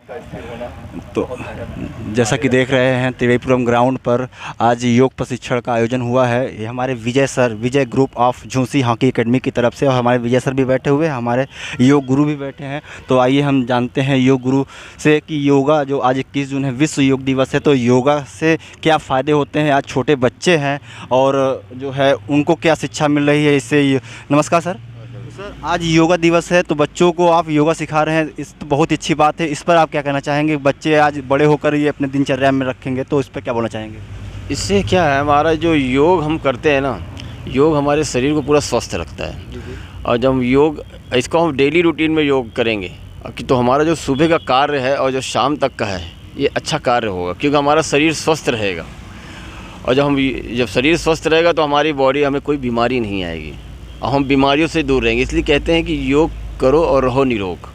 तो जैसा कि देख रहे हैं त्रिवेणीपुरम ग्राउंड पर आज योग प्रशिक्षण का आयोजन हुआ है। ये हमारे Vijay sir, Vijay group of Jhunsi hockey academy की तरफ से, और हमारे विजय सर भी बैठे हुए हैं, हमारे योग गुरु भी बैठे हैं। तो आइए हम जानते हैं योग गुरु से कि योगा, जो आज 21 जून है विश्व योग दिवस है, तो योगा से क्या फ़ायदे होते हैं। आज छोटे बच्चे हैं और जो है उनको क्या शिक्षा मिल रही है इससे। नमस्कार सर। सर आज योगा दिवस है तो बच्चों को आप योगा सिखा रहे हैं, इस तो बहुत ही अच्छी बात है। इस पर आप क्या कहना चाहेंगे? बच्चे आज बड़े होकर ये अपने दिनचर्या में रखेंगे तो इस पर क्या बोलना चाहेंगे? इससे क्या है, हमारा जो योग हम करते हैं ना, योग हमारे शरीर को पूरा स्वस्थ रखता है। और जब हम योग, इसको हम डेली रूटीन में योग करेंगे तो हमारा जो सुबह का कार्य है और जो शाम तक का है ये अच्छा कार्य होगा, क्योंकि हमारा शरीर स्वस्थ रहेगा। और जब शरीर स्वस्थ रहेगा तो हमारी बॉडी, हमें कोई बीमारी नहीं आएगी और हम बीमारियों से दूर रहेंगे। इसलिए कहते हैं कि योग करो और रहो निरोग।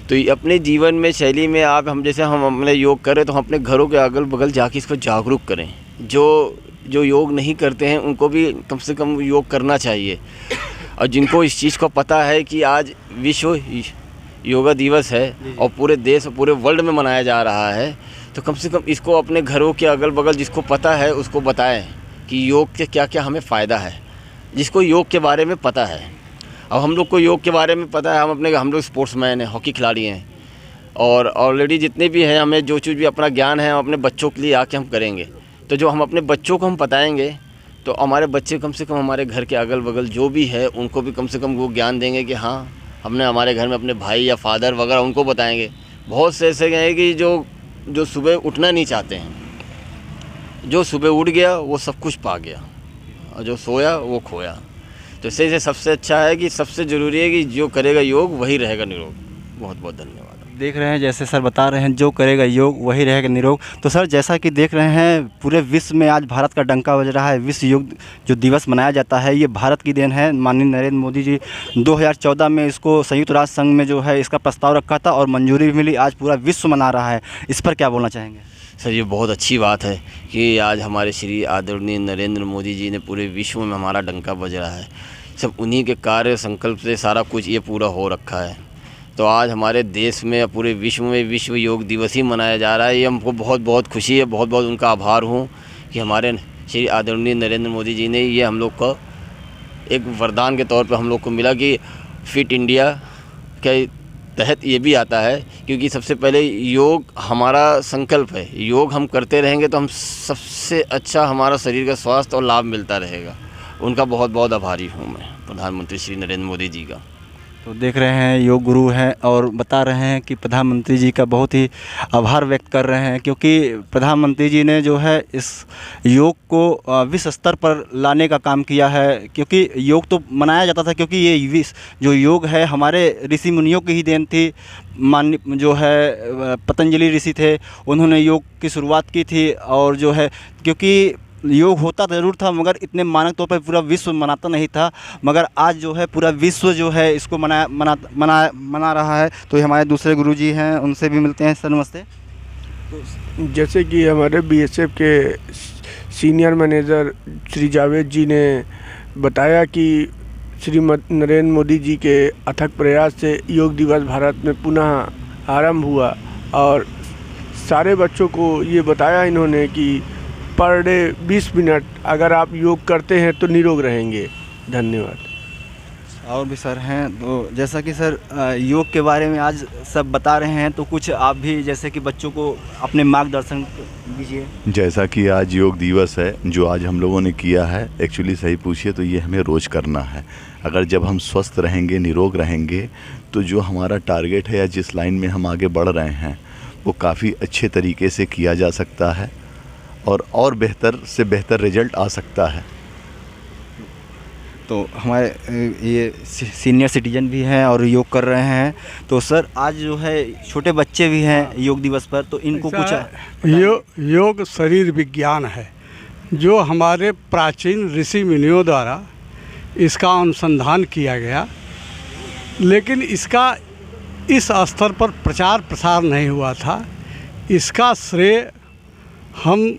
तो अपने जीवन में, शैली में हम जैसे हम अपने योग करें तो हम अपने घरों के अगल बगल जाके इसको जागरूक करें। जो योग नहीं करते हैं उनको भी कम से कम योग करना चाहिए। और जिनको इस चीज़ को पता है कि आज विश्व योगा दिवस है और पूरे देश और पूरे वर्ल्ड में मनाया जा रहा है, तो कम से कम इसको अपने घरों के अगल बगल जिसको पता है उसको बताएं कि योग के क्या क्या हमें फ़ायदा है। जिसको योग के बारे में पता है, अब हम लोग को योग के बारे में पता है, हम लोग स्पोर्ट्समैन हैं, हॉकी खिलाड़ी हैं, और ऑलरेडी जितने भी हैं, हमें जो चीज़ भी अपना ज्ञान है हम अपने बच्चों के लिए आके हम करेंगे। तो जो हम अपने बच्चों को हम बताएंगे तो हमारे बच्चे कम से कम हमारे घर के अगल बगल जो भी है उनको भी कम से कम वो ज्ञान देंगे कि हाँ, हमने हमारे घर में अपने भाई या फादर वगैरह उनको बताएंगे। बहुत से ऐसे हैं कि जो सुबह उठना नहीं चाहते हैं, जो सुबह उठ गया वो सब कुछ पा गया, और जो सोया वो खोया। तो इससे सबसे अच्छा है कि सबसे ज़रूरी है कि जो करेगा योग वही रहेगा निरोग। बहुत बहुत धन्यवाद। देख रहे हैं जैसे सर बता रहे हैं, जो करेगा योग वही रहेगा निरोग। तो सर जैसा कि देख रहे हैं पूरे विश्व में आज भारत का डंका बज रहा है। विश्व योग जो दिवस मनाया जाता है ये भारत की देन है। माननीय नरेंद्र मोदी जी 2014 में इसको संयुक्त राष्ट्र संघ में जो है इसका प्रस्ताव रखा था और मंजूरी भी मिली। आज पूरा विश्व मना रहा है, इस पर क्या बोलना चाहेंगे? सर ये बहुत अच्छी बात है कि आज हमारे श्री आदरणीय नरेंद्र मोदी जी ने पूरे विश्व में हमारा डंका बज रहा है। सब उन्हीं के कार्य संकल्प से सारा कुछ ये पूरा हो रखा है। तो आज हमारे देश में, पूरे विश्व में विश्व योग दिवस ही मनाया जा रहा है। ये हमको बहुत बहुत खुशी है, बहुत बहुत उनका आभार हूँ कि हमारे श्री आदरणीय नरेंद्र मोदी जी ने ये हम लोग को एक वरदान के तौर पर हम लोग को मिला कि फिट इंडिया के तहत ये भी आता है, क्योंकि सबसे पहले योग हमारा संकल्प है। योग हम करते रहेंगे तो हम सबसे अच्छा हमारा शरीर का स्वास्थ्य और लाभ मिलता रहेगा। उनका बहुत बहुत आभारी हूँ मैं, प्रधानमंत्री श्री नरेंद्र मोदी जी का। तो देख रहे हैं योग गुरु हैं और बता रहे हैं कि प्रधानमंत्री जी का बहुत ही आभार व्यक्त कर रहे हैं, क्योंकि प्रधानमंत्री जी ने जो है इस योग को विश्व स्तर पर लाने का काम किया है। क्योंकि योग तो मनाया जाता था, क्योंकि ये जो योग है हमारे ऋषि मुनियों की ही देन थी। माननीय जो है पतंजलि ऋषि थे, उन्होंने योग की शुरुआत की थी। और जो है क्योंकि योग होता ज़रूर था मगर इतने मानक तौर पर पूरा विश्व मनाता नहीं था, मगर आज जो है पूरा विश्व जो है इसको मना रहा है। तो ये हमारे दूसरे गुरुजी हैं, उनसे भी मिलते हैं। सर नमस्ते। जैसे कि हमारे बीएसएफ के सीनियर मैनेजर श्री जावेद जी ने बताया कि श्री नरेंद्र मोदी जी के अथक प्रयास से योग दिवस भारत में पुनः आरंभ हुआ, और सारे बच्चों को ये बताया इन्होंने कि पर डे 20 मिनट अगर आप योग करते हैं तो निरोग रहेंगे। धन्यवाद। और भी सर हैं, तो जैसा कि सर योग के बारे में आज सब बता रहे हैं, तो कुछ आप भी जैसे कि बच्चों को अपने मार्गदर्शन दीजिए। जैसा कि आज योग दिवस है, जो आज हम लोगों ने किया है, एक्चुअली सही पूछिए तो ये हमें रोज़ करना है। अगर जब हम स्वस्थ रहेंगे, निरोग रहेंगे, तो जो हमारा टारगेट है या जिस लाइन में हम आगे बढ़ रहे हैं वो काफ़ी अच्छे तरीके से किया जा सकता है और बेहतर से बेहतर रिजल्ट आ सकता है। तो हमारे ये सीनियर सिटीजन भी हैं और योग कर रहे हैं। तो सर आज जो है छोटे बच्चे भी हैं योग दिवस पर, तो इनको कुछ योग शरीर विज्ञान है जो हमारे प्राचीन ऋषि मुनियों द्वारा इसका अनुसंधान किया गया, लेकिन इसका इस स्तर पर प्रचार प्रसार नहीं हुआ था। इसका श्रेय हम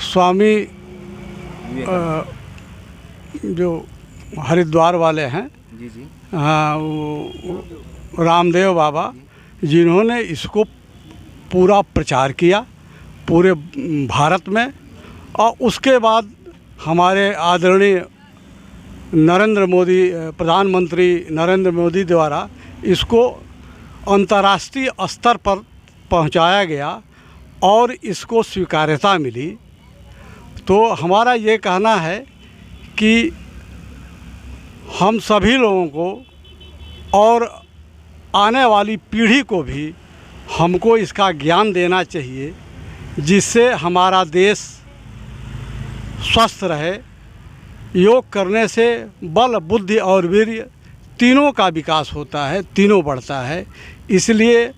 स्वामी जो हरिद्वार वाले हैं, जी जी, हाँ, वो रामदेव बाबा, जिन्होंने इसको पूरा प्रचार किया पूरे भारत में, और उसके बाद हमारे आदरणीय नरेंद्र मोदी, प्रधानमंत्री नरेंद्र मोदी द्वारा इसको अंतर्राष्ट्रीय स्तर पर पहुंचाया गया और इसको स्वीकार्यता मिली। तो हमारा ये कहना है कि हम सभी लोगों को और आने वाली पीढ़ी को भी हमको इसका ज्ञान देना चाहिए, जिससे हमारा देश स्वस्थ रहे। योग करने से बल, बुद्धि और वीर्य तीनों का विकास होता है, तीनों बढ़ता है। इसलिए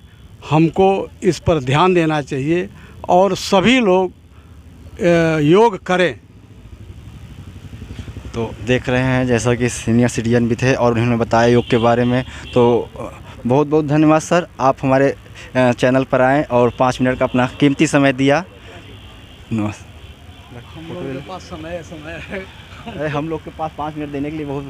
हमको इस पर ध्यान देना चाहिए और सभी लोग योग करें। तो देख रहे हैं जैसा कि सीनियर सिटीजन भी थे और उन्होंने बताया योग के बारे में। तो बहुत बहुत धन्यवाद सर, आप हमारे चैनल पर आएँ और 5 मिनट का अपना कीमती समय दिया। नमस्ते। हम लोग के पास समय है। हम लोग के पास 5 मिनट देने के लिए बहुत